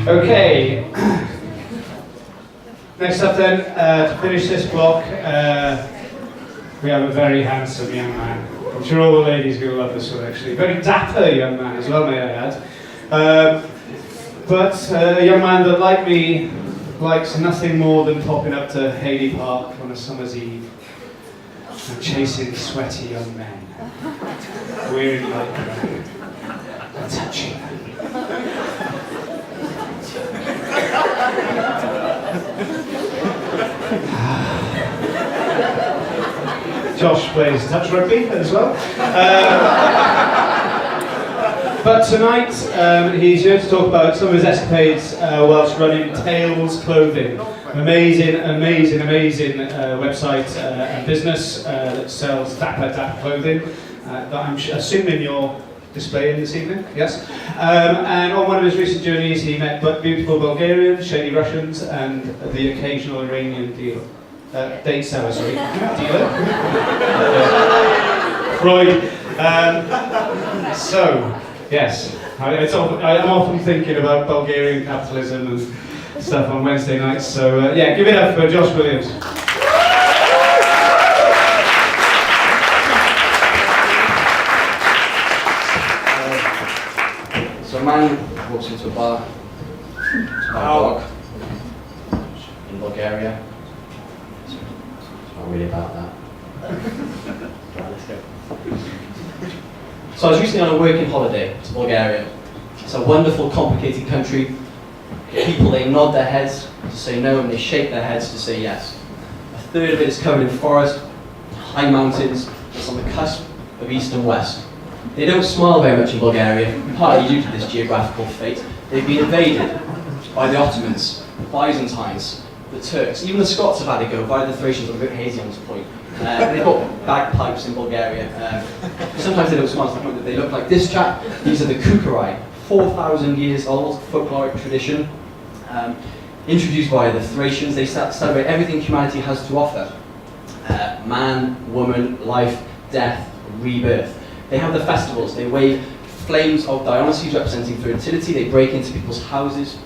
Okay. Next up then, to finish this block, we have a very handsome young man. I'm sure all the ladies are going to love this one actually. Very dapper young man as well, may I add. But a young man that, like me, likes nothing more than popping up to Hayley Park on a summer's eve and chasing sweaty young men, wearing like and touching them. Josh plays touch rugby as well. But tonight he's here to talk about some of his escapades whilst running Tails Clothing, an amazing website and business that sells dapper clothing that I'm assuming you're displaying this evening, yes? And on one of his recent journeys he met beautiful Bulgarians, shady Russians and the occasional Iranian dealer. Date seller, sorry. Dealer? Freud. So, yes, I'm often thinking about Bulgarian capitalism and stuff on Wednesday nights, so yeah, give it up for Josh Williams. So a man walks into a bar, it's my dog, in Bulgaria. It's not really about that. Right, let's go. So I was recently on a working holiday to Bulgaria. It's a wonderful, complicated country. People, they nod their heads to say no and they shake their heads to say yes. A third of it is covered in forest, high mountains. It's on the cusp of east and west. They don't smile very much in Bulgaria, partly due to this geographical fate. They've been invaded by the Ottomans, the Byzantines, the Turks. Even the Scots have had a go, via the Thracians. I'm a bit hazy on this point. They've got bagpipes in Bulgaria. Sometimes they don't smile to the point that they look like this chap. These are the kukari, 4,000 years old folkloric tradition. Introduced by the Thracians, they celebrate everything humanity has to offer. Man, woman, life, death, rebirth. They have the festivals, they wave flames of Dionysus representing fertility, they break into people's houses,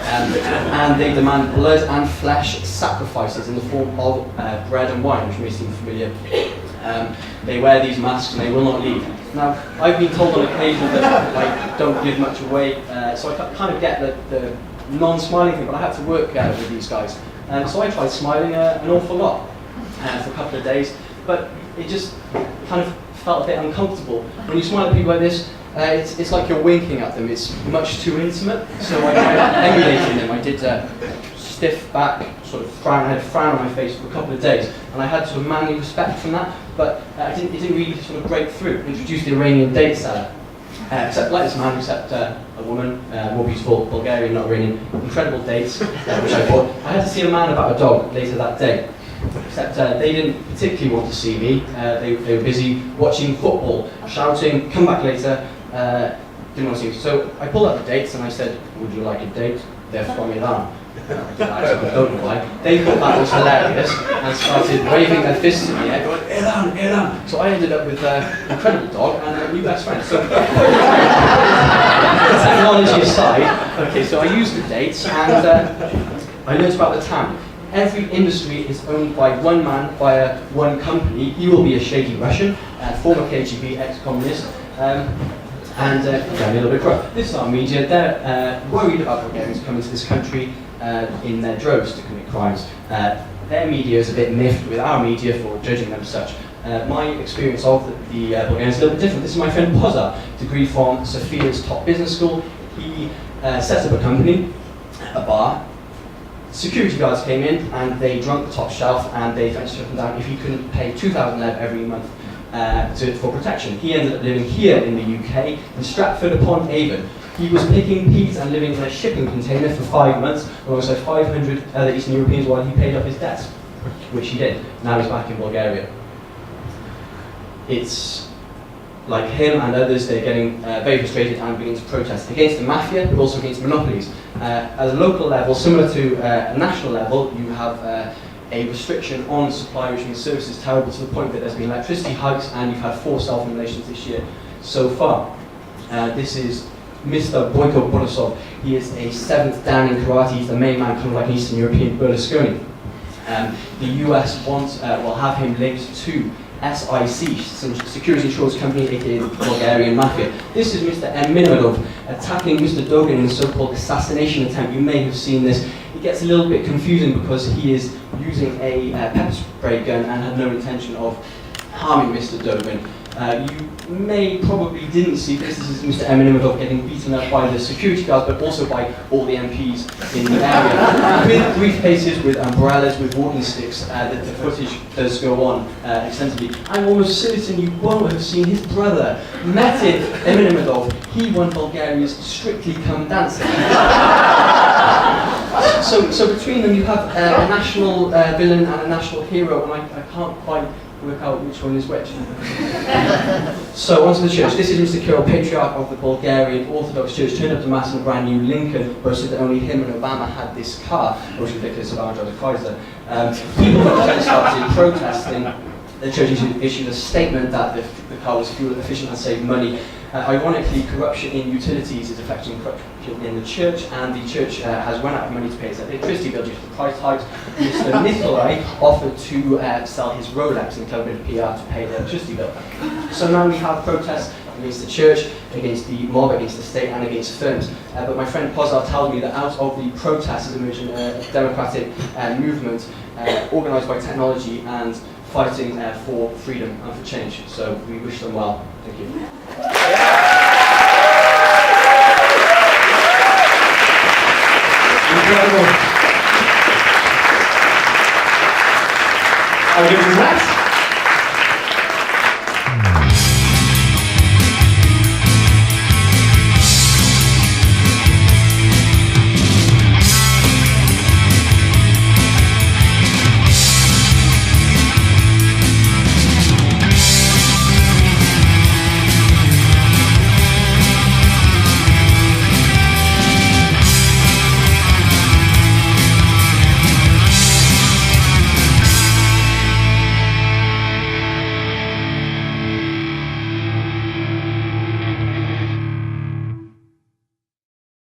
and they demand blood and flesh sacrifices in the form of bread and wine, which may seem familiar. They wear these masks and they will not leave. Now, I've been told on occasion that I don't give much away, so I kind of get the non-smiling thing, but I had to work with these guys. So I tried smiling an awful lot for a couple of days, but it just kind of felt a bit uncomfortable. When you smile at people like this, it's like you're winking at them. It's much too intimate. So I tried emulating them. I did stiff back, sort of frown. I had a frown on my face for a couple of days, and I had sort of manly respect from that. But it didn't really sort of break through. Introduced the Iranian date seller, except like this man, except a woman, more beautiful, Bulgarian, not Iranian. Incredible dates, which I bought. I had to see a man about a dog later that day. Except they didn't particularly want to see me. They were busy watching football, shouting, come back later, didn't want to see me. So I pulled out the dates and I said, would you like a date? They're from Iran. I don't know why. They thought that was hilarious and started waving their fists in the air, going, Iran, Iran. So I ended up with an incredible dog and a new best friend. So, technology aside, okay, so I used the dates and I learned about the TAM. Every industry is owned by one man, by one company. He will be a shady Russian, former KGB, ex-communist, and a little bit corrupt. This is our media. They're worried about Bulgarians coming to this country in their droves to commit crimes. Their media is a bit miffed with our media for judging them as such. My experience of the Bulgarians is a little bit different. This is my friend Pozar, degree from Sofia's top business school. He set up a company, a bar. Security guards came in and they drunk the top shelf and they threatened to shut him down if he couldn't pay 2,000 lev every month for protection. He ended up living here in the UK, in Stratford upon Avon. He was picking peas and living in a shipping container for 5 months alongside 500 other Eastern Europeans while he paid off his debts, which he did. Now he's back in Bulgaria. It's like him and others, they're getting very frustrated and beginning to protest against the mafia, but also against monopolies. At a local level, similar to a national level, you have a restriction on supply, which means services terrible to the point that there's been electricity hikes and you've had 4 self-immolations this year so far. This is Mr. Boyko Borisov. He is a 7th Dan in karate. He's the main man, kind of like an Eastern European Berlusconi. The US will have him linked to SIC, some security insurance company, aka the Bulgarian mafia. This is Mr. M. Minimadov attacking Mr. Dogan in a so-called assassination attempt. You may have seen this. It gets a little bit confusing because he is using a pepper spray gun and had no intention of harming Mr. Dogan. You probably didn't see this. This is Mr. Minimadov getting beaten up by the security guards, but also by all the MPs in the area. With briefcases, with umbrellas, with walking sticks, the footage does go on extensively. I'm almost certain you won't have seen his brother, Metin Minimadov. He won Bulgaria's Strictly Come Dancing. So between them you have a national villain and a national hero, and I can't quite work out which one is which. So onto the church. This is Mr. Kirill, Patriarch of the Bulgarian Orthodox Church, turned up to Mass in a brand new Lincoln, boasted that only him and Obama had this car. Most ridiculous, Obama drove a Chrysler. People then started protesting. The church issued a statement that the car was fuel efficient and saved money. Ironically, corruption in utilities is affecting corruption in the church, and the church has run out of money to pay its electricity bill due to the price hikes. Mr. Nikolai offered to sell his Rolex and club in PR to pay the electricity bill. So now we have protests against the church, against the mob, against the state, and against firms. But my friend Pozar tells me that out of the protests is emerging a democratic movement organised by technology and fighting for freedom and for change. So we wish them well. Thank you. Incredible. How good was that?